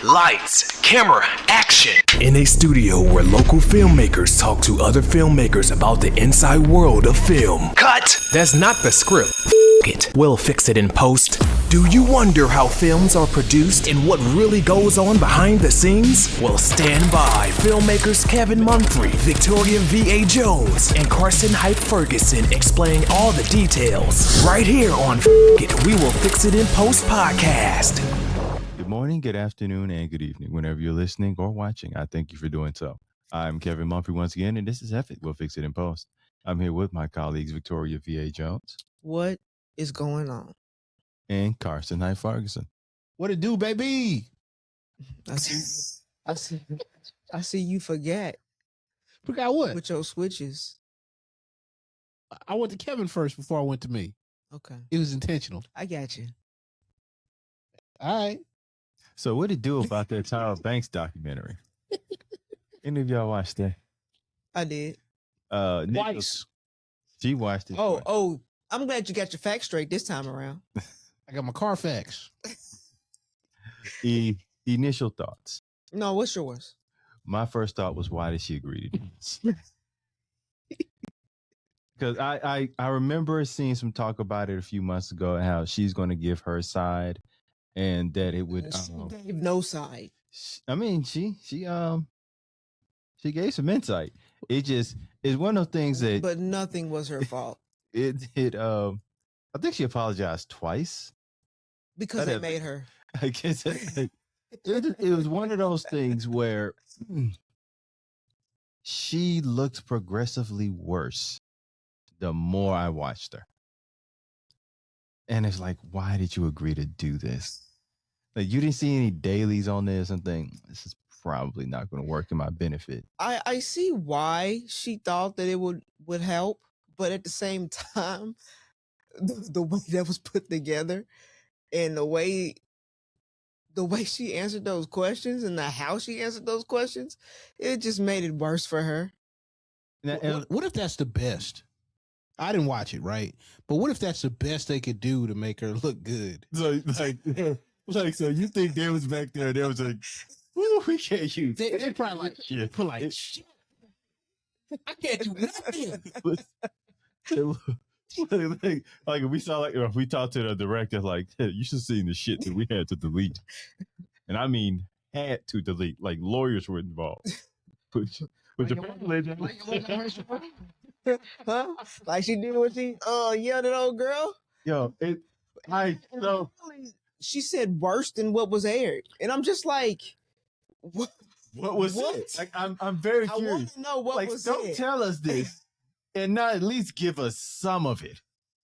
Lights, camera, action. In a studio where local filmmakers talk to other filmmakers about the inside world of film. Cut! That's not the script. It. We'll fix it in post. Do you wonder how films are produced and what really goes on behind the scenes? Well, stand by. Filmmakers Kevin Mumphrey, Victoria V.A. Jones, and Carson Hype Ferguson explain all the details. Right here on It, We Will Fix It in Post podcast. Good morning, good afternoon, and good evening. Whenever you're listening or watching, I thank you for doing so. I'm Kevin Mumphrey once again, and this is It, We'll Fix It in Post. I'm here with my colleagues, Victoria V.A. Jones. What is going on? And Carson Hype Ferguson. What it do, baby? I see you forgot. Forgot what? With your switches. I went to Kevin first before I went to me. Okay. It was intentional. I got you. All right. So what it do about that Tyra Banks documentary? Any of y'all watched that? I did. Twice. She watched it. Oh, I'm glad you got your facts straight this time around. I got my Carfax. Initial thoughts. No, what's yours? My first thought was, why did she agree to do this? Because I remember seeing some talk about it a few months ago, how she's going to give her side, and that it would. She gave no side. I mean, she gave some insight. It just is one of those things that. But nothing was her fault. I think she apologized twice. Because they made her. I guess it was one of those things where she looked progressively worse the more I watched her. And it's like, why did you agree to do this? Like, you didn't see any dailies on this and think, this is probably not going to work in my benefit. I see why she thought that it would help, but at the same time, the way that was put together and the way she answered those questions and how she answered those questions, it just made it worse for her. What if that's the best? I didn't watch it, right? But what if that's the best they could do to make her look good? So you think they was back there, they was like, well, we can't use. They probably like, shit. I can't do nothing. like we saw, like, if we talked to the director, like, hey, you should have seen the shit that we had to delete, and I mean had to delete. Like, lawyers were involved. Huh? Like she did when she yelled at old girl. Yo, she said worse than what was aired, and I'm just like, what was it? Like, I'm very curious. I want to know what like, was don't said. tell us this, and not at least give us some of it.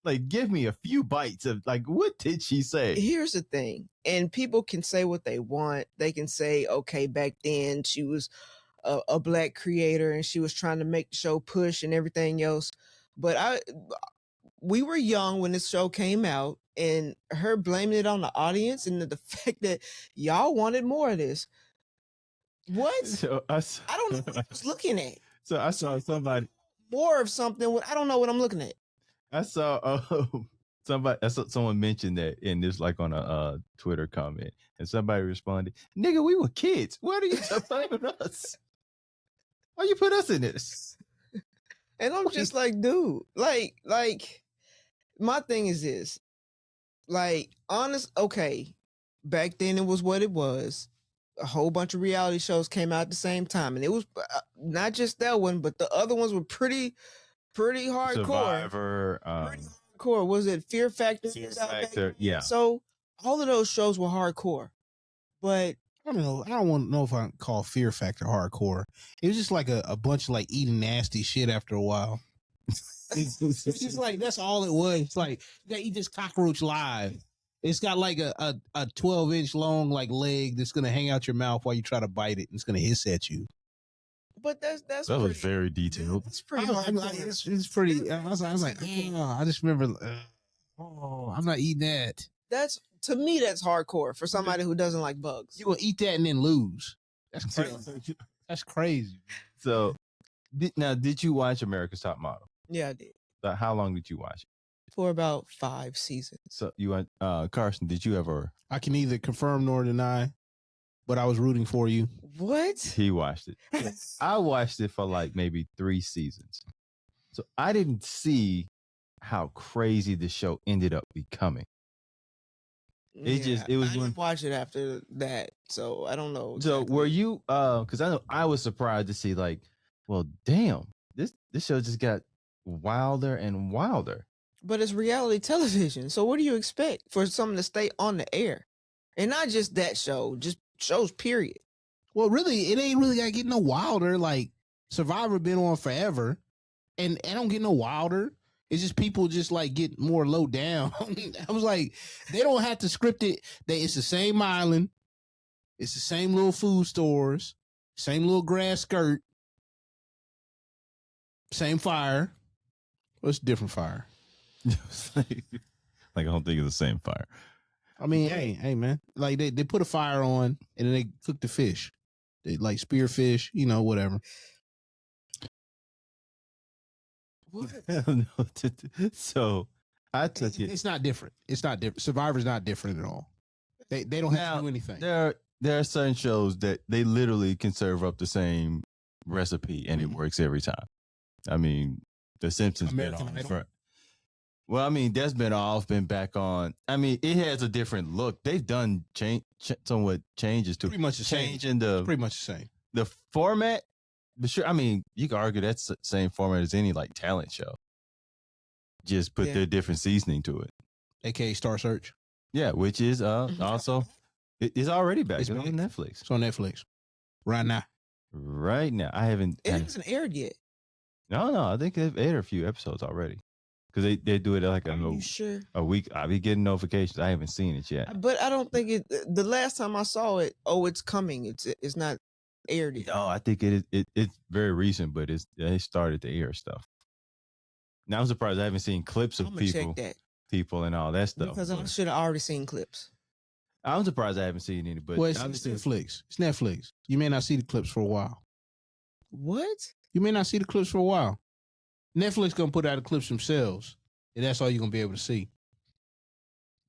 Like, give me a few bites of, like, what did she say? Here's the thing, and people can say what they want. They can say, okay, back then she was a black creator and she was trying to make the show push and everything else. But we were young when this show came out, and her blaming it on the audience and the fact that y'all wanted more of this. What? So I don't know what I was looking at. So I saw somebody. More of something. I don't know what I'm looking at. I saw someone mentioned that in this, like, on a Twitter comment, and somebody responded, "Nigga, we were kids. Why are you blaming us? Why you put us in this?" And I'm just like, dude, like my thing is this, like, honest. Okay, back then it was what it was. A whole bunch of reality shows came out at the same time, and it was not just that one, but the other ones were pretty hardcore. Survivor, pretty hardcore. Was it Fear Factor? Fear Factor, yeah. So all of those shows were hardcore, but I don't know. I don't want to know if I can call Fear Factor hardcore. It was just like a bunch of, like, eating nasty shit after a while. It's just like, that's all it was. It's like, you gotta eat this cockroach live. It's got like a 12-inch long, like, leg that's gonna hang out your mouth while you try to bite it, and it's gonna hiss at you. But that was very detailed. It's pretty. It's pretty. I was like, oh, I just remember. I'm not eating that. To me, that's hardcore for somebody who doesn't like bugs. You gonna eat that and then lose? That's crazy. That's crazy. So, did you watch America's Top Model? Yeah, I did. How long did you watch it? For about 5 seasons. So you went, Carson, did you ever? I can neither confirm nor deny. but I was rooting for you. What? He watched it. I watched it for like maybe 3 seasons. So I didn't see how crazy the show ended up becoming. It was I didn't watch it after that, so I don't know. So exactly. were you because I know I was surprised to see like, well, damn, this show just got wilder and wilder. But it's reality television, so what do you expect for something to stay on the air? And not just that show, just shows, period. Well, really, it ain't really got to get no wilder. Like Survivor been on forever, and I don't get no wilder. It's just people just like get more low down. I was like, they don't have to script it. It's the same island. It's the same little food stores, same little grass skirt, same fire. What's different fire? like I don't think it's the same fire. I mean, hey, man. Like they put a fire on and then they cook the fish. They like spearfish, whatever. What? So I took it. It's not different. It's not different. Survivor's not different at all. They don't have to do anything. There are certain shows that they literally can serve up the same recipe and it works every time. I mean, The Simpsons American been on Idol. front. Well, I mean, that's been back on. I mean, it has a different look. They've done somewhat changes to Pretty much the same. changing the Pretty much the same. the format. But sure, I mean, you can argue that's the same format as any like talent show. Just put their different seasoning to it. AKA Star Search. Yeah, which is also it's already back. It's on Netflix. It's on Netflix right now. Right now, I haven't. It hasn't aired yet. No, I think they've aired a few episodes already. Because they do it like Are you sure? a week. I'll be getting notifications. I haven't seen it yet. But I don't think it. The last time I saw it, it's coming. It's not aired yet. No, I think it's very recent, but they started to air stuff. Now I'm surprised I haven't seen clips of people and all that stuff. Because I should have already seen clips. I'm surprised I haven't seen any. But Well, it's Netflix. It's Netflix. You may not see the clips for a while. What? You may not see the clips for a while. Netflix gonna put out the clips themselves, and that's all you're gonna be able to see.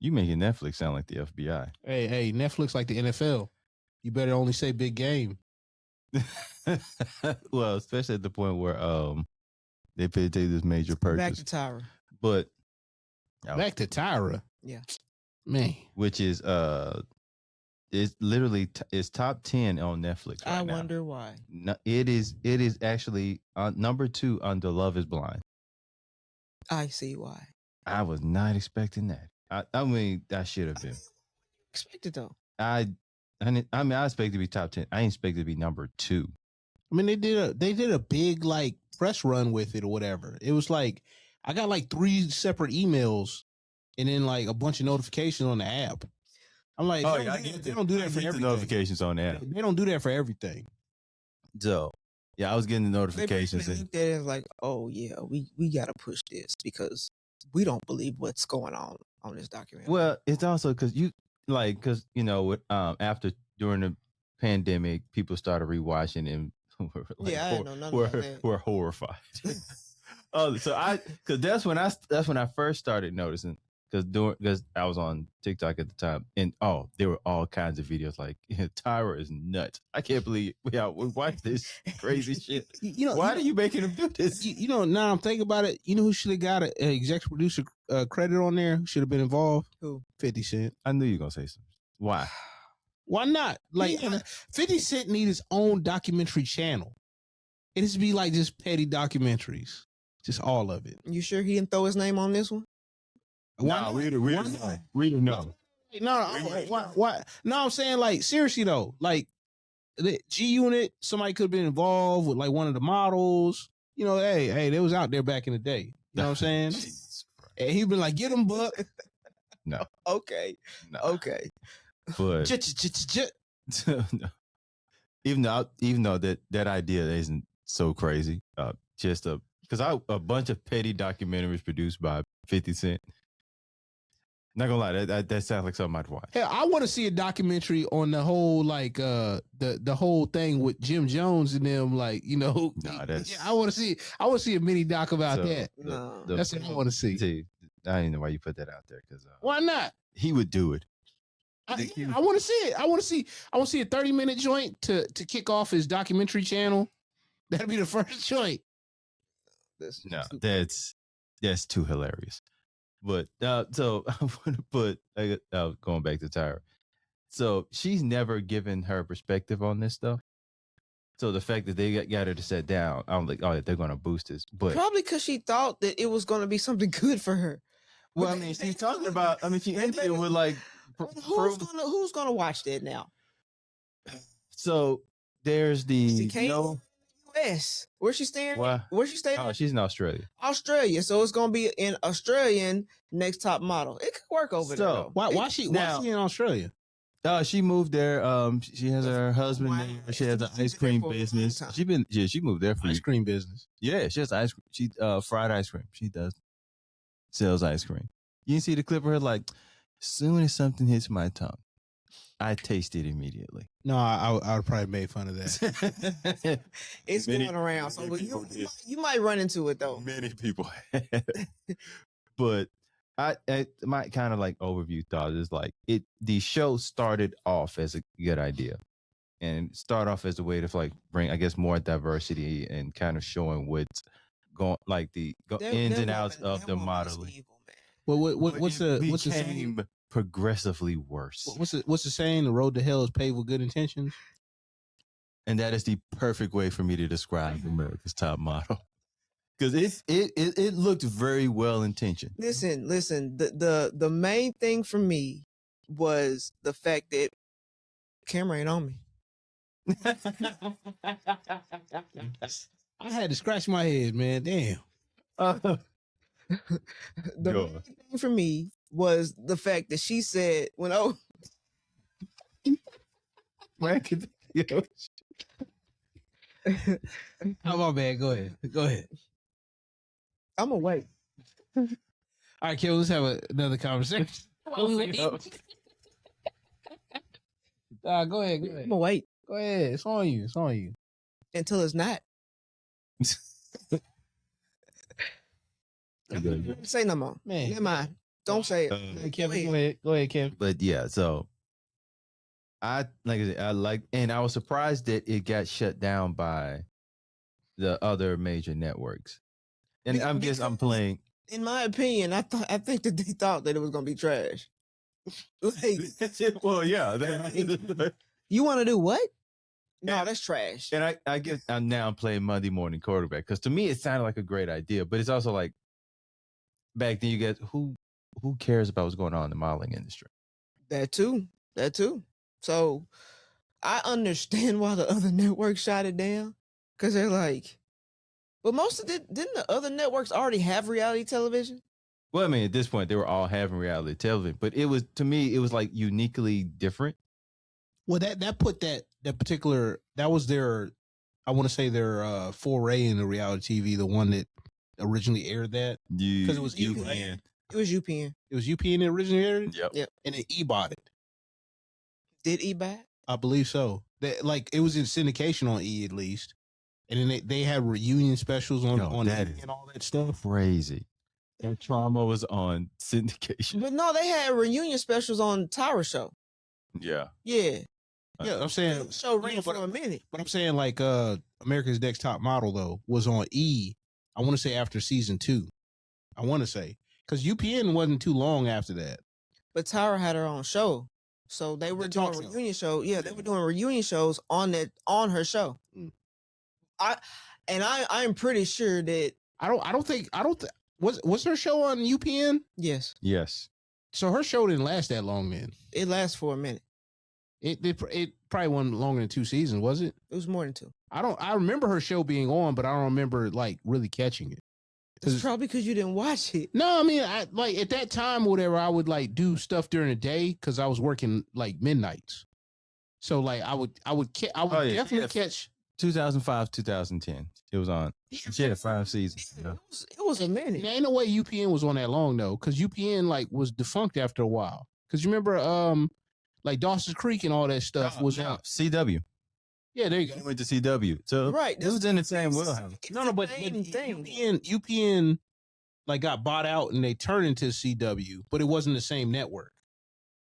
You making Netflix sound like the FBI. Hey, Netflix like the NFL. You better only say big game. Well, especially at the point where they take this major purchase. Back to Tyra. But back to Tyra. Yeah, man, which is it's literally it's top 10 on Netflix. Right I now. wonder why. No, it is actually number 2 under Love Is Blind. I see why. I was not expecting that. I mean, that should have been expected though. I expect to be top 10. I expect to be number 2. I mean, they did a big like press run with it or whatever. It was like I got like 3 separate emails and then like a bunch of notifications on the app. I'm like, they don't do that for everything. Notifications on the app. They don't do that for everything. So, yeah, I was getting the notifications. They looked at it like, oh yeah, we got to push this because we don't believe what's going on this documentary. Well, it's also because after during the pandemic, people started rewatching and were horrified. Because that's when I first started noticing. Because I was on TikTok at the time, and there were all kinds of videos like Tyra is nuts. I can't believe we watch this crazy shit. Why are you making him do this? Now I'm thinking about it. You know who should have got an executive producer credit on there? Who should have been involved? Who? 50 Cent. I knew you were gonna say something. Why? Why not? 50 Cent need his own documentary channel. It is be like just petty documentaries, just all of it. You sure he didn't throw his name on this one? No, we don't know. Why? No, I'm saying like seriously though, like the G Unit, somebody could have been involved with like one of the models. Hey, they was out there back in the day. You know what I'm saying? And he'd been like, "Get him, Buck." No. Okay. No. Okay. But no. Even though that idea isn't so crazy, because a bunch of petty documentaries produced by 50 Cent. Not gonna lie, that sounds like something I'd watch. Hell, I want to see a documentary on the whole the whole thing with Jim Jones and them. I want to see a mini doc about that. That's what I want to see. I don't even know why you put that out there. Because why not? He would do it. I want to see it. I want to see a 30-minute joint to kick off his documentary channel. That'd be the first joint. No, that's too hilarious. But so I want to put going back to Tyra. So she's never given her perspective on this stuff. So the fact that they got her to sit down, I'm like, oh, they're going to boost this. But probably because she thought that it was going to be something good for her. Well, I mean, she's talking about. I mean, she ended it with like, who's gonna watch that now? So there's the U.S. Where's she staying? Where's she staying? Oh, she's in Australia. Australia. So it's gonna be an Australian Next Top Model. It could work over there. Though. Why she in Australia? She moved there. She has her husband there. She has an ice cream business. She moved there for ice cream business. Yeah, she has ice cream. She fried ice cream. She sells ice cream. You see the clip of her like, as soon as something hits my tongue, I taste it immediately. No, I would probably make fun of that. It's going around. So you might run into it though. Many people have. But my kind of like overview thought is like the show started off as a good idea and start off as a way to like bring, I guess, more diversity and kind of showing what's going, like the ins and outs of the modeling. Well, what's the saying? Progressively worse. What's the saying? The road to hell is paved with good intentions. And that is the perfect way for me to describe America's Top Model. Because it looked very well intentioned. Listen. The main thing for me was the fact that camera ain't on me. I had to scratch my head, man. Damn. The main thing for me was the fact that she said oh my bad. Go ahead. I'm gonna wait. All right, Kim, let's have another conversation. Go ahead. I'm gonna wait. Go ahead. It's on you. Until it's not. Say no more. Man. Never mind. Don't say it. Kevin, go ahead, Kevin. But yeah, so I was surprised that it got shut down by the other major networks. And I'm playing. In my opinion, I think that they thought that it was gonna be trash. Like, well, yeah. You want to do what? No, that's trash. And I guess I'm playing Monday morning quarterback because to me it sounded like a great idea, but it's also like back then you guys who cares about what's going on in the modeling industry? That too. So I understand why the other networks shot it down because they're like, but most of it didn't the other networks already have reality television? Well, I mean, at this point they were all having reality television, but it was to me it was like uniquely different. Well, that put that particular that was their, I want to say their foray into reality TV, the one that originally aired that because it was UPN. It was UPN. It was UPN that originally aired it. Yep. And then E bought it. Did E buy it? I believe so. Like it was in syndication on E at least, and then they had reunion specials on that and all that stuff. Crazy. That trauma was on syndication. But no, they had reunion specials on Tyra show. Yeah. Yeah. Yeah, I'm saying the show ran for a minute. But I'm saying like America's Next Top Model though was on E. I want to say after season 2. I want to say because UPN wasn't too long after that. But Tyra had her own show, so they were doing reunion shows. Yeah, they were doing reunion shows on her show. I'm pretty sure that I don't think was her show on UPN? Yes. So her show didn't last that long then. It lasted for a minute. It probably wasn't longer than 2 seasons, was it? It was more than 2. I remember her show being on, but I don't remember like really catching it. It's probably because you didn't watch it. No, I mean, I like at that time, whatever, I would like do stuff during the day because I was working like midnights. So like I would definitely catch 2005, 2010. It was on. She had 5 seasons. Yeah. It was a minute. There ain't no way UPN was on that long though, because UPN like was defunct after a while. Because you remember like Dawson's Creek and all that stuff was on CW. Yeah, there you go. They went to CW. So right, it was in the same wheelhouse. But UPN like got bought out and they turned into CW, but it wasn't the same network.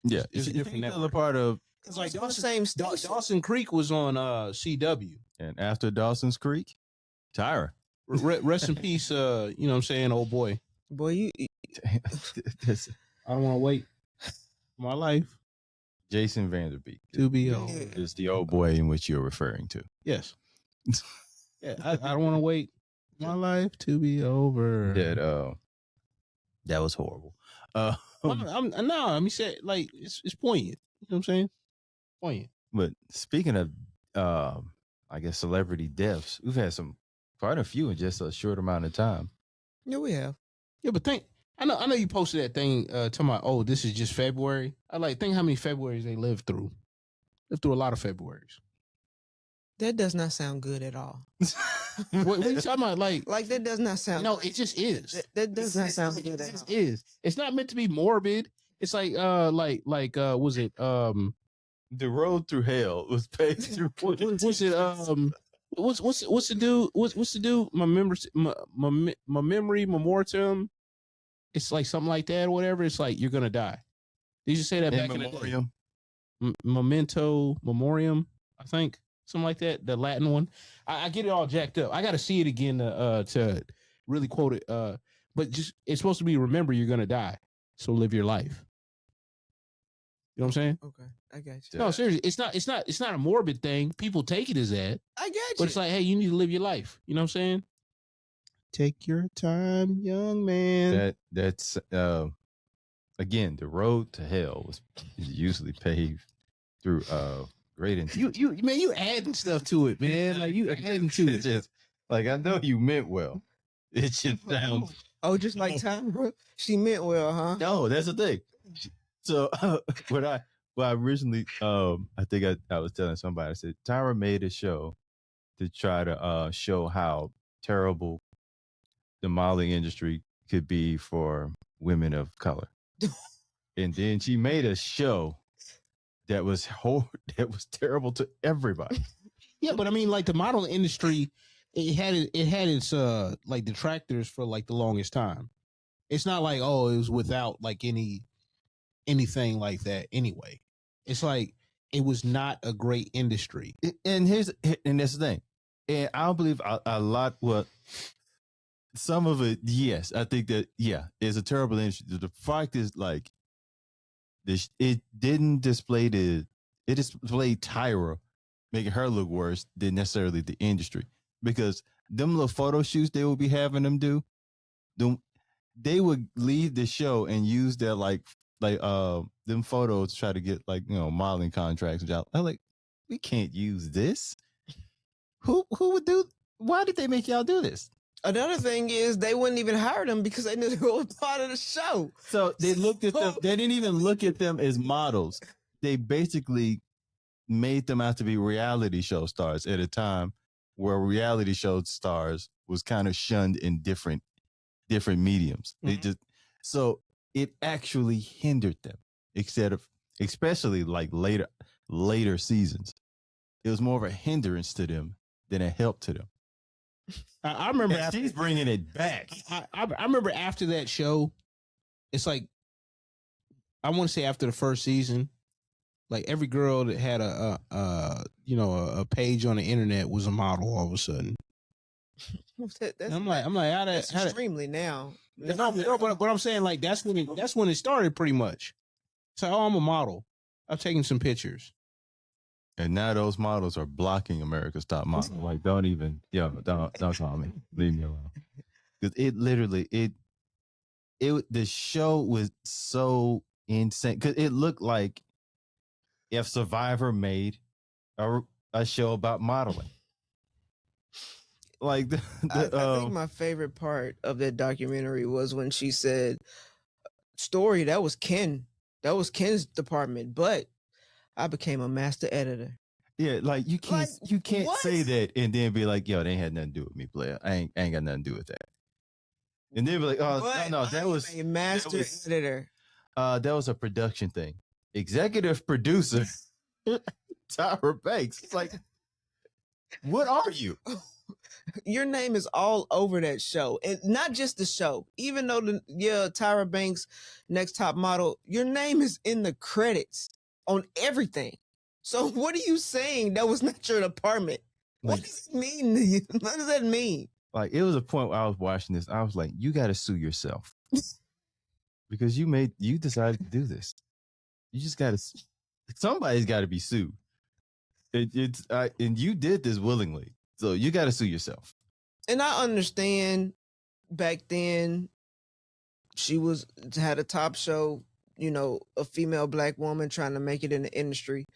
Yeah, It's a she's different still a network. part of. It's like the same station. Dawson Creek was on CW. And after Dawson's Creek, Tyra. Rest in peace. You know what I'm saying, old boy. Boy, you This- I don't want to wait my life Jason Vanderbeek to be old. is the old boy in which you're referring to. Yes. Yeah, I don't want to wait my life to be over. That was horrible. No, I mean, say like it's poignant. You know what I'm saying? Poignant. But speaking of, I guess celebrity deaths, we've had quite a few in just a short amount of time. yeah, we have. Yeah, but I know you posted that thing talking about, oh, this is just February. I think how many Februarys they lived through. Lived through a lot of Februarys. That does not sound good at all. What are you talking about? Like that does not sound. No, it just is. That does not sound good It at just all. is. It's not meant to be morbid. It's like was it The road through hell was paved through. was it what's the dude? What's the dude? My memory memoriam. It's like something like that or whatever. It's like you're gonna die. Did you say that back in the day? Memento memoriam, I think. Something like that, the Latin one. I get it all jacked up. I got to see it again to really quote it. But just it's supposed to be remember you're gonna die, so live your life. You know what I'm saying? Okay, I got you. No, seriously, it's not a morbid thing. People take it as that, I got you. but it's like, hey, you need to live your life. You know what I'm saying? Take your time, young man. That's again, the road to hell is usually paved through great intent. You adding stuff to it, man. Like you adding to it. Just like I know you meant well. It just sounds. Oh, just like Tyra, she meant well, huh? No, that's the thing. So what I originally I think I was telling somebody, I said Tyra made a show to try to show how terrible the modeling industry could be for women of color. And then she made a show that was terrible to everybody. Yeah, but I mean, like the modeling industry, it had its like detractors for like the longest time. It's not like, oh, it was without like anything like that anyway. It's like it was not a great industry. And that's the thing. And I don't believe a lot. Well, some of it, yes, I think that it's a terrible industry. The fact is, like, it didn't display it displayed Tyra, making her look worse than necessarily the industry, because them little photo shoots they would be having them do, they would leave the show and use their like them photos to try to get like, you know, modeling contracts and jobs. I'm like, we can't use this. Who would do? Why did they make y'all do this? Another thing is they wouldn't even hire them because they knew they were part of the show. So they looked at them. They didn't even look at them as models. They basically made them out to be reality show stars at a time where reality show stars was kind of shunned in different mediums. Mm-hmm. They just, so it actually hindered them, especially like later seasons. It was more of a hindrance to them than a help to them. I remember she's bringing it back. I remember after that show, it's like, I want to say after the first season, like every girl that had a page on the internet was a model all of a sudden. I'm like, that's extremely now. No, but I'm saying like that's when it started pretty much. So, oh, I'm a model. I've taken some pictures. And now those models are blocking America's Top Model. Like, don't call me. Leave me alone. Because it literally, the show was so insane. Because it looked like if Survivor made a show about modeling. Like, I think my favorite part of that documentary was when she said, "Story, that was Ken. That was Ken's department, but I became a master editor." Yeah, like you can't say that and then be like, "Yo, they ain't had nothing to do with me, player. I ain't got nothing to do with that." And then be like, "Oh, no, that was a master editor." That was a production thing. Executive producer, Tyra Banks. It's like, what are you? your name is all over that show, and not just the show. Even though Tyra Banks, Next Top Model, your name is in the credits on everything. So what are you saying that was not your department? What does it mean to you? What does that mean? Like, it was a point where I was watching this. I was like, you got to sue yourself because you decided to do this. You just got to. Somebody's got to be sued. And you did this willingly, so you got to sue yourself. And I understand back then she had a top show, a female black woman trying to make it in the industry.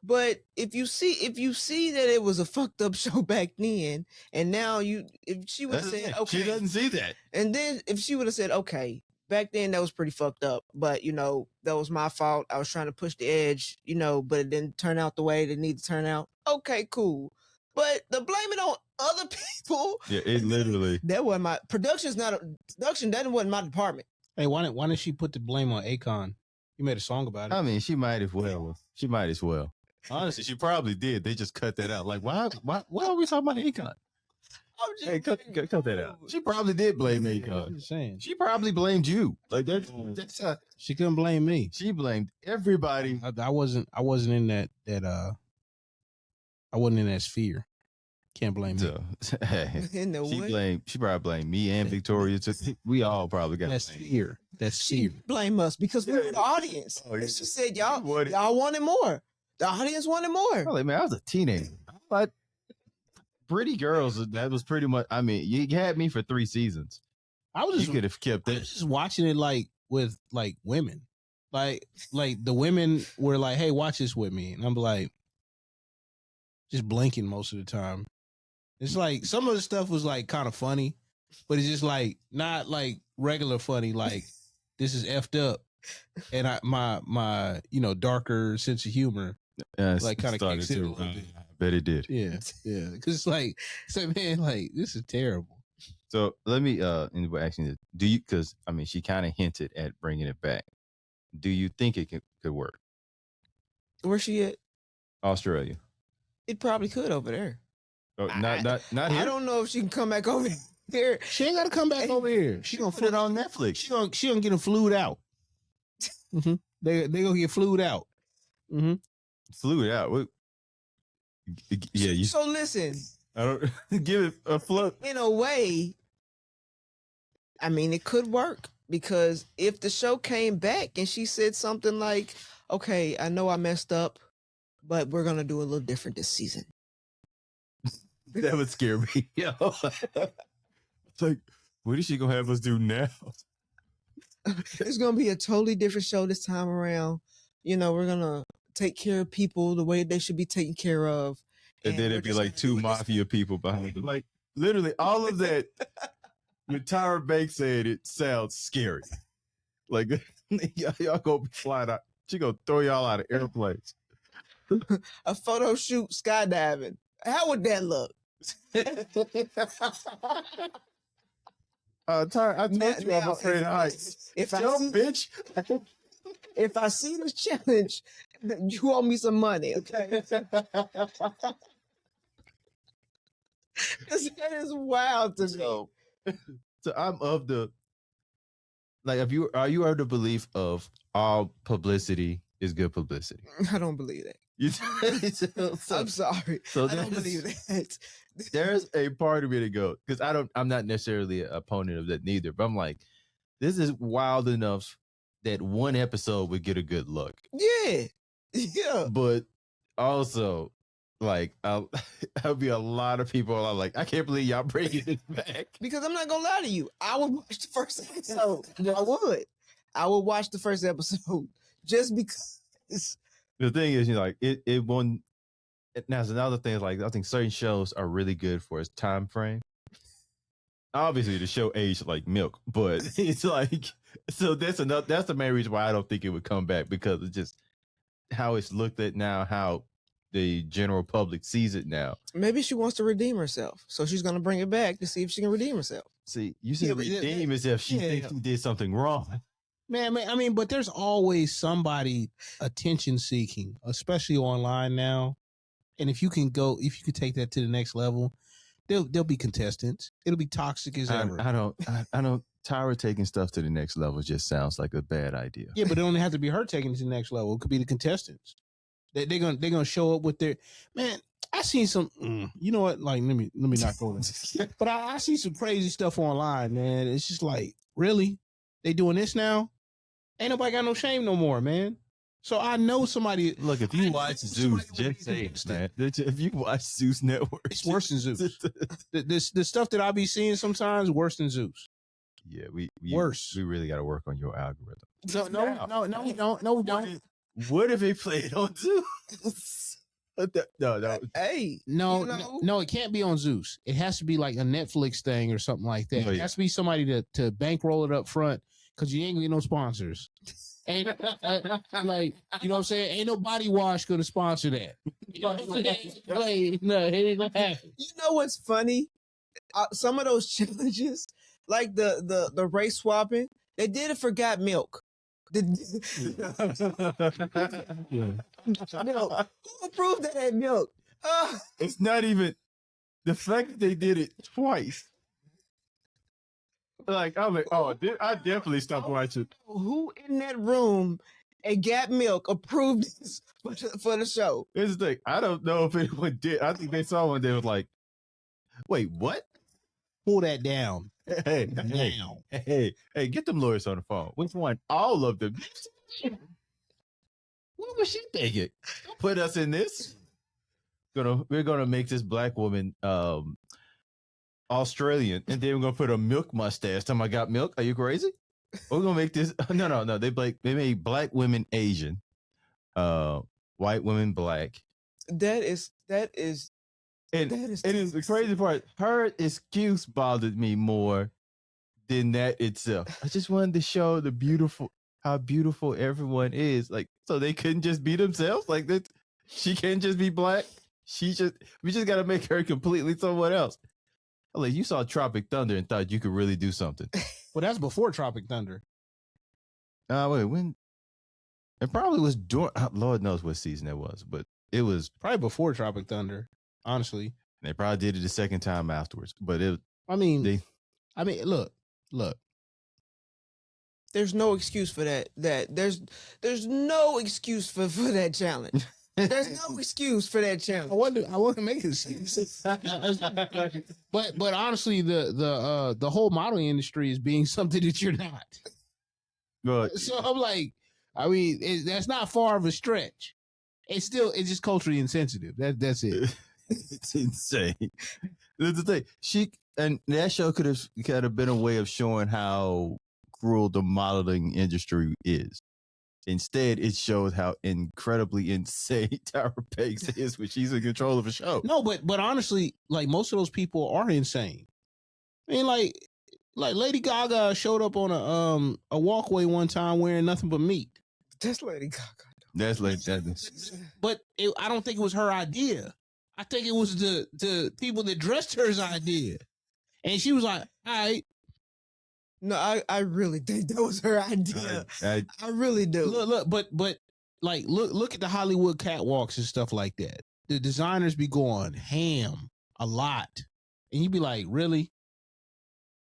But if you see that it was a fucked up show back then, and now if she would have said, okay, she doesn't see that. And then if she would have said, okay, back then that was pretty fucked up, but that was my fault. I was trying to push the edge, but it didn't turn out the way it needed to turn out. Okay, cool. But to blame it on other people. Yeah, it literally. That wasn't my production. That wasn't my department. Hey, why didn't she put the blame on Akon? You made a song about it. I mean, she might as well. Honestly, she probably did. They just cut that out. Like, why are we talking about Akon? Hey, cut that out. She probably did blame Akon. I'm just saying. She probably blamed you. Like that's she couldn't blame me. She blamed everybody. I wasn't in that I wasn't in that sphere. Can't blame me. She probably blamed me and Victoria. We all probably got that sphere. That sphere. Blame us because we were the audience. She said y'all wanted more. The audience wanted more. Like, man, I was a teenager. But pretty girls, that was pretty much. I mean, you had me for 3 seasons. You could have kept it. I was just watching it like with like women, like the women were like, "Hey, watch this with me," and I'm like, just blinking most of the time. It's like some of the stuff was like kind of funny, but it's just like not like regular funny. Like this is effed up, and my darker sense of humor like kind of kicks in a little bit. I bet it did. Yeah, because it's like, man, like this is terrible. So let me ask you this: do you? Because I mean, she kind of hinted at bringing it back. Do you think it could work? Where's she at? Australia. It probably could over there. Oh, not here. I don't know if she can come back over here. She ain't got to come back over here. She gonna put it on Netflix. She gonna get them flued out. Mm-hmm. They gonna get flued out. Mm-hmm. Flued out. What? Yeah. So listen. I don't give it a float. In a way, I mean, it could work because if the show came back and she said something like, "Okay, I know I messed up, but we're gonna do a little different this season." That would scare me. Yo. It's like, what is she gonna have us do now? It's gonna be a totally different show this time around. We're gonna take care of people the way they should be taken care of. And then it'd be like 2 mafia people behind it. Like literally all of that. When Tyra Banks said it sounds scary. Like y'all go fly out. She gonna throw y'all out of airplanes. A photo shoot skydiving. How would that look? Tyra, I told you I'm afraid of heights. Bitch. If I see this challenge, you owe me some money, okay? That is wild to me. So I'm of the like. Are you of the belief of all publicity is good publicity? I don't believe that. I'm sorry. So I don't believe that. There's a part of me to go because I'm not necessarily an opponent of that neither. But I'm like, this is wild enough that one episode would get a good look. Yeah. But also, like, I'll be a lot of people are like, I can't believe y'all bringing this back. Because I'm not gonna lie to you, I would watch the first episode. I would watch the first episode just because. The thing is, like, it won. Now, another thing is, like, I think certain shows are really good for its time frame. Obviously, the show aged like milk, but it's like, so that's the main reason why I don't think it would come back, because it's just how it's looked at now, how the general public sees it now. Maybe she wants to redeem herself, so she's going to bring it back to see if she can redeem herself. See, you said redeem as if she thinks she did something wrong. Man, I mean, but there's always somebody attention seeking, especially online now. And if you could take that to the next level, They'll be contestants. It'll be toxic as ever. I don't. Tyra taking stuff to the next level just sounds like a bad idea. Yeah, but it don't have to be her taking it to the next level. It could be the contestants. They're gonna show up with their man. I seen some. You know what? Like, let me not go there. But I see some crazy stuff online, man. It's just like, really, they doing this now? Ain't nobody got no shame no more, man. So I know somebody. Look, if you watch Zeus, just say it, man. If you watch Zeus Network, it's worse than Zeus. the stuff that I be seeing sometimes worse than Zeus. Yeah, we worse. We really got to work on your algorithm. No, we don't. What if they play it on Zeus? No. Hey, no, it can't be on Zeus. It has to be like a Netflix thing or something like that. It has to be somebody to bankroll it up front because you ain't gonna get no sponsors. Ain't like, you know what I'm saying? Ain't no body wash gonna sponsor that. Like, no, it ain't gonna happen. You know what's funny? Some of those challenges, like the race swapping, they did it for Got Milk. Milk. Who approved that milk? It's not even the fact that they did it twice. Like, I'm like, I definitely stopped watching. Who in that room at Got Milk approved this for the show? Here's the thing. I don't know if anyone did. I think they saw one. They was like, wait, what? Pull that down. Hey, get them lawyers on the phone. Which one? All of them. What was she thinking? Don't put us in this. We're gonna make this black woman Australian, and then we're gonna put a milk mustache. Time I got milk. Are you crazy? We're gonna make this. No. They made black women Asian, white women black. That is. And the crazy part, her excuse bothered me more than that itself. I just wanted to show how beautiful everyone is. Like, so they couldn't just be themselves. Like that, she can't just be black. We just got to make her completely someone else. Like, you saw Tropic Thunder and thought you could really do something. Well, that's before Tropic Thunder. Wait, when? It probably was during. Lord knows what season it was, but it was probably before Tropic Thunder. Honestly, they probably did it the second time afterwards, but look. There's no excuse for that. There's no excuse for that challenge. There's no excuse for that challenge. I want to make it. But honestly, the whole modeling industry is being something that you're not. But, so I'm like, that's not far of a stretch. It's just culturally insensitive. That's it. It's insane. That's the thing. And that show could have been a way of showing how cruel the modeling industry is. Instead, it shows how incredibly insane Tyra Banks is when she's in control of a show. No, but honestly, like, most of those people are insane. I mean, like Lady Gaga showed up on a walkway one time wearing nothing but meat. That's Lady Gaga. That's Lady Gaga. But I don't think it was her idea. I think it was the people that dressed her's idea. And she was like, all right. No, I really think that was her idea. I really do. Look, but like, look at the Hollywood catwalks and stuff like that. The designers be going ham a lot. And you be like, really?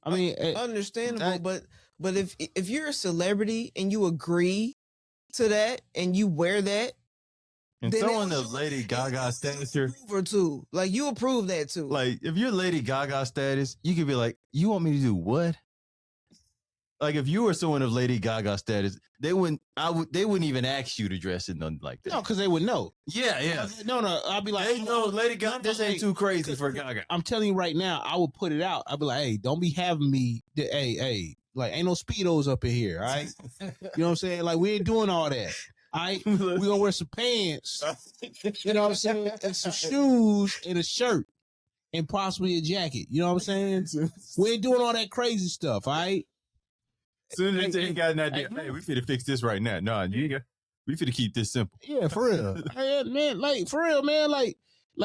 I mean, understandable, but if you're a celebrity and you agree to that and you wear that, and someone of Lady Gaga status here, too. Like, you approve that too. Like, if you're Lady Gaga status, you could be like, you want me to do what? Like, if you were someone of Lady Gaga status, they wouldn't even ask you to dress in nothing like that. No, because they would know. Yeah. No, I'll be like, they know Lady Gaga. This ain't too crazy for Gaga. I'm telling you right now, I would put it out. I'll be like, hey, don't be having me. Hey, like, ain't no Speedos up in here, all right? You know what I'm saying? Like, we ain't doing all that. All right, we gonna wear some pants, you know what I'm saying, and some shoes and a shirt and possibly a jacket. You know what I'm saying? We ain't doing all that crazy stuff. All right. Soon as they ain't got an idea, hey, we finna fix this right now. No, we finna keep this simple. Yeah, for real, man. Like, for real, man. Like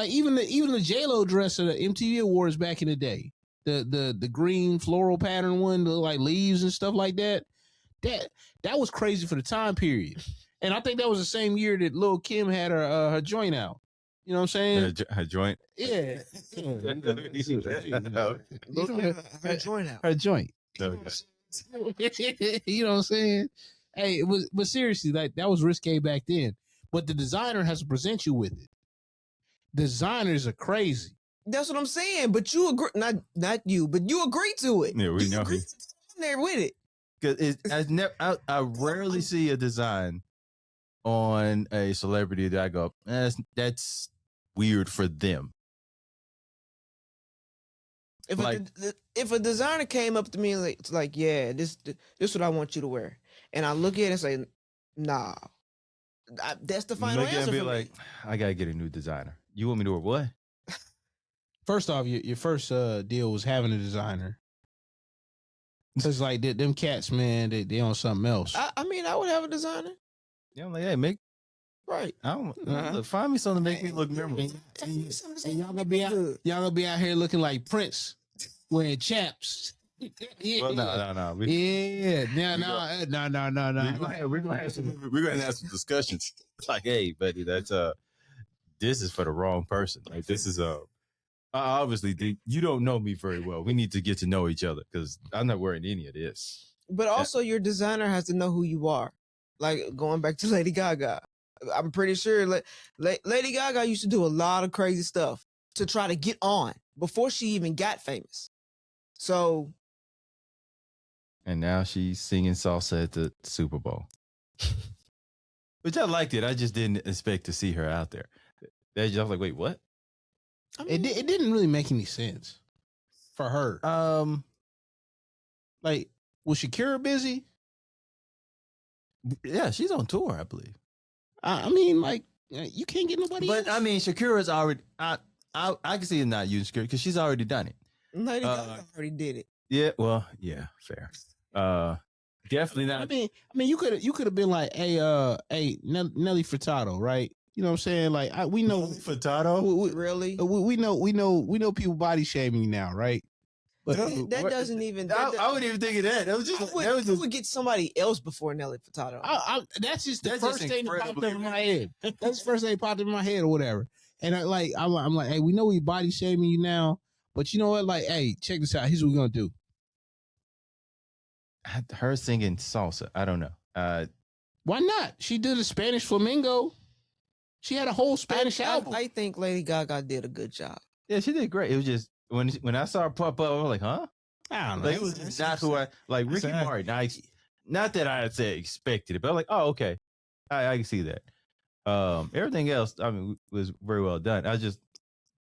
even the J-Lo dress at the MTV Awards back in the day, the green floral pattern one, the like leaves and stuff like that. That was crazy for the time period. And I think that was the same year that Lil' Kim had her joint out. You know what I'm saying? Her joint. Yeah. Her joint out. Her joint. Okay. You know what I'm saying? Hey, but seriously, like that was risque back then. But the designer has to present you with it. Designers are crazy. That's what I'm saying. But you agree, not you, but you agree to it. Yeah, we you know. agree to go there with it. Because I rarely see a design on a celebrity that I go, that's weird for them. If a designer came up to me and it's like, yeah, this is what I want you to wear, and I look at it and say, nah, that's the final answer for me. I gotta get a new designer. You want me to wear what? First off, your first deal was having a designer. It's like them cats, man, they on something else. I mean, I would have a designer. Yeah, I'm like, hey, make right. I don't look, find me something to make me look memorable. And y'all gonna be out here looking like Prince, wearing chaps. Yeah. Well, no. No. We're gonna have some discussions. It's like, hey, buddy, that's this is for the wrong person. Like, this is obviously you don't know me very well. We need to get to know each other because I'm not wearing any of this. But also, your designer has to know who you are. Like going back to Lady Gaga, I'm pretty sure Lady Gaga used to do a lot of crazy stuff to try to get on before she even got famous. So. And now she's singing salsa at the Super Bowl. Which I liked it. I just didn't expect to see her out there. I was like, wait, what? I mean, it didn't really make any sense for her. Like, was Shakira busy? Yeah, she's on tour, I believe. I mean, like, you can't get nobody else. But I mean, Shakira's already. I can see her not using Shakira because she's already done it. Lady Gaga already did it. Yeah, well, yeah, fair. Definitely not. I mean, you could have been like, hey, Nelly Furtado, right? You know what I'm saying? Like, we know Furtado. Really? We know people body shaming you now, right? But that doesn't even. I wouldn't even think of that. That was just. I would get somebody else before Nelly Furtado. That's just the first thing that popped up in my head. That's the first thing that popped up in my head or whatever. And I'm like, hey, we know we body shaming you now, but you know what? Like, hey, check this out. Here's what we're gonna do. Her singing salsa. I don't know. Why not? She did a Spanish flamingo. She had a whole Spanish album. I think Lady Gaga did a good job. Yeah, she did great. It was just when I saw her pop up, I was like, huh? I don't know. Like, it was not who I like. Ricky Martin. Not that I had said expected it, but I was like, oh, okay, I can see that. Everything else, I mean, was very well done. I just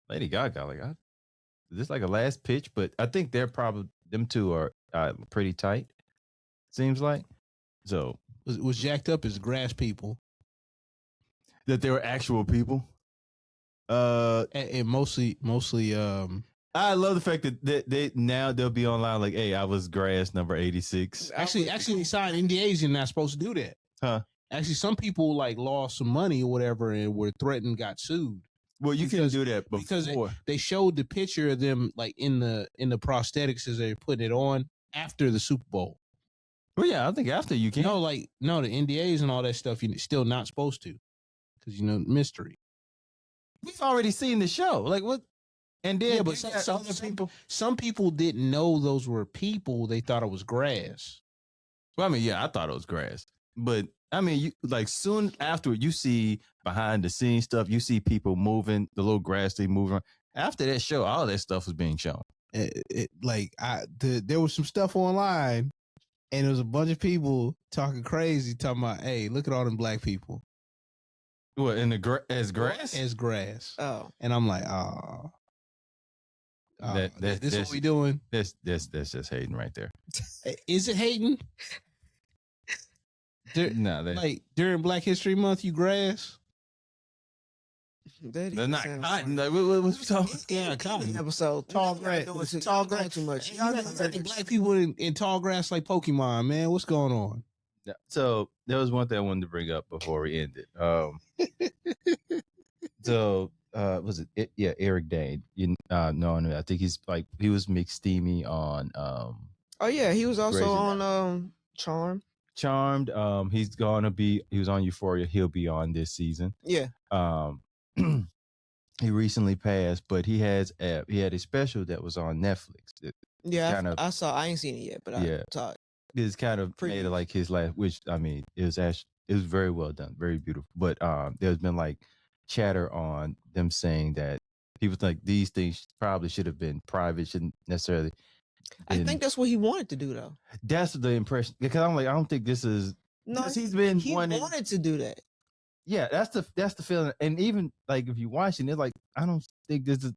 Lady Gaga, like, is this like a last pitch? But I think they're probably them two are pretty tight. Seems like so. Was jacked up as grass people. That they were actual people. And mostly. I love the fact that they'll be online like, hey, I was grass number 86. Actually, they signed NDAs. You're not supposed to do that. Huh? Actually, some people like lost some money or whatever and were threatened, got sued. Well, you can do that before. Because they showed the picture of them like in the prosthetics as they're putting it on after the Super Bowl. Well, yeah, I think after you can. No, the NDAs and all that stuff, you're still not supposed to. Because, mystery. We've already seen the show. Like, what? And then, yeah, but some people didn't know those were people. They thought it was grass. Well, I mean, yeah, I thought it was grass. But, I mean, you like soon after you see behind the scenes stuff, you see people moving, the little grass they moving. After that show, all that stuff was being shown. There was some stuff online, and there was a bunch of people talking crazy, talking about, hey, look at all them black people. What, as grass? As grass. Oh. And I'm like, oh. This is what we doing? That's just hating right there. Is it hating? Like during Black History Month, you grass? They're not cotton. Like, what we talking? Yeah, cotton. Episode tall grass. Tall grass too much. You got black people in tall grass like Pokemon, man. What's going on? So there was one thing I wanted to bring up before we ended. So was it? Yeah, Eric Dane. No, I think he was McSteamy on. Oh yeah, he was also on Charmed. He was on Euphoria. He'll be on this season. Yeah. He recently passed, but he had a special that was on Netflix. I saw. I ain't seen it yet, but I saw it. It's kind of made it like his last, which I mean, it was very well done, very beautiful. But there's been like chatter on them saying that people think these things probably should have been private, shouldn't necessarily. I think that's what he wanted to do, though. That's the impression, because I'm like, I don't think this is. No, he wanted to do that. Yeah, that's the feeling. And even like if you watching it, like I don't think this is.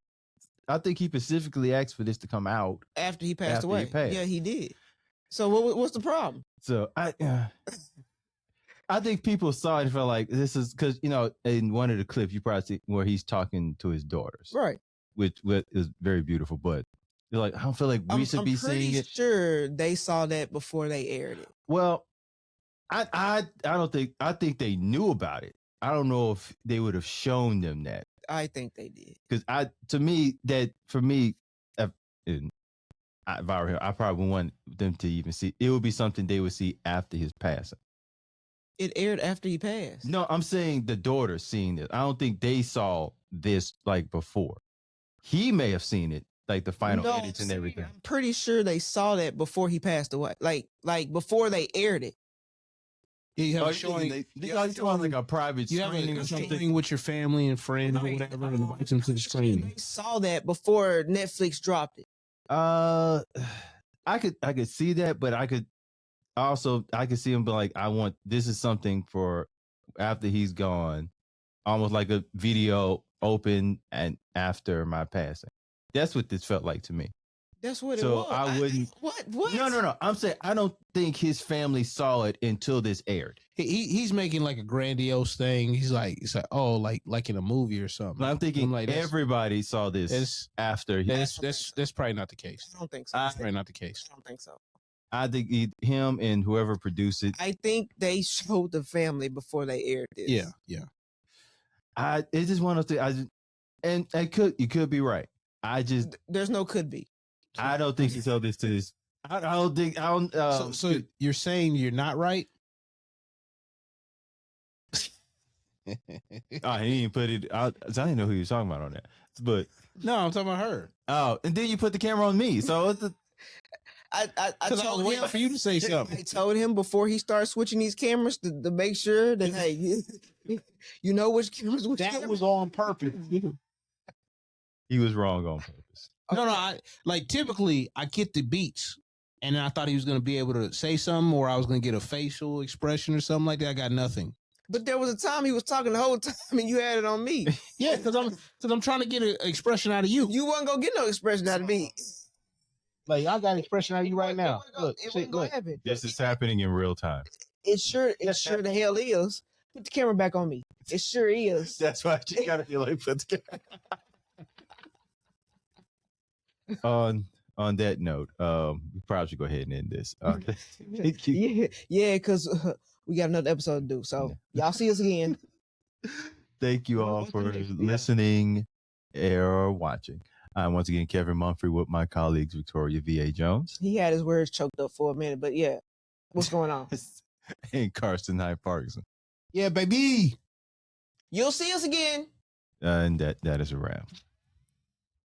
I think he specifically asked for this to come out after he passed away. Yeah, he did. So what's the problem? So I think people saw it and felt like this is because in one of the clips you probably see where he's talking to his daughters, right? Which is very beautiful, but you're like, I don't feel like we should be seeing it. I'm pretty sure they saw that before they aired it. Well, I don't think. I think they knew about it. I don't know if they would have shown them that. I think they did. Because if I were here, I probably wouldn't want them to even see. It would be something they would see after his passing. It aired after he passed. No, I'm saying the daughters seeing this. I don't think they saw this like before. He may have seen it, like the final edits and everything. I'm pretty sure they saw that before he passed away. Like before they aired it. You have showing like a private screening or something with your family and friends or whatever, and invite them to the screening. They saw that before Netflix dropped it. I could see that, but I could see him be like, this is something for after he's gone, almost like a video open and after my passing. That's what this felt like to me. That's what it was. So I wouldn't. What? No. I'm saying I don't think his family saw it until this aired. He's making like a grandiose thing. He's like, it's like, oh, like in a movie or something. I'm thinking like everybody saw this after. That's probably not the case. I don't think so. That's probably not the case. I don't think so. I think him and whoever produced it. I think they showed the family before they aired this. Yeah. It's just one of the. You could be right. There's no could be. I don't think he told this to his. I don't think. So you're saying you're not right? He didn't put it. I didn't know who you were talking about on that. But no, I'm talking about her. Oh, and then you put the camera on me. So it's I was waiting for you to say something. I told him before he started switching these cameras to make sure that hey, you know which cameras. Was on purpose. He was wrong on purpose. No, I typically I get the beats, and I thought he was going to be able to say something, or I was going to get a facial expression or something like that. I got nothing. But there was a time he was talking the whole time, and you had it on me. Yeah, because I'm trying to get an expression out of you. You wasn't gonna get no expression out of me. Like I got an expression out of you right now. Look, happen. This is happening in real time. It sure the hell is. Put the camera back on me. It sure is. That's why you gotta feel like put the camera. On that note, we probably should go ahead and end this. Yeah, because we got another episode to do. So y'all see us again. Thank you all for listening or watching. I'm once again Kevin Mumphrey with my colleagues Victoria V.A. Jones. He had his words choked up for a minute, but yeah, what's going on? And Carson Hyde Parkinson. Yeah, baby. You'll see us again. And that is a wrap.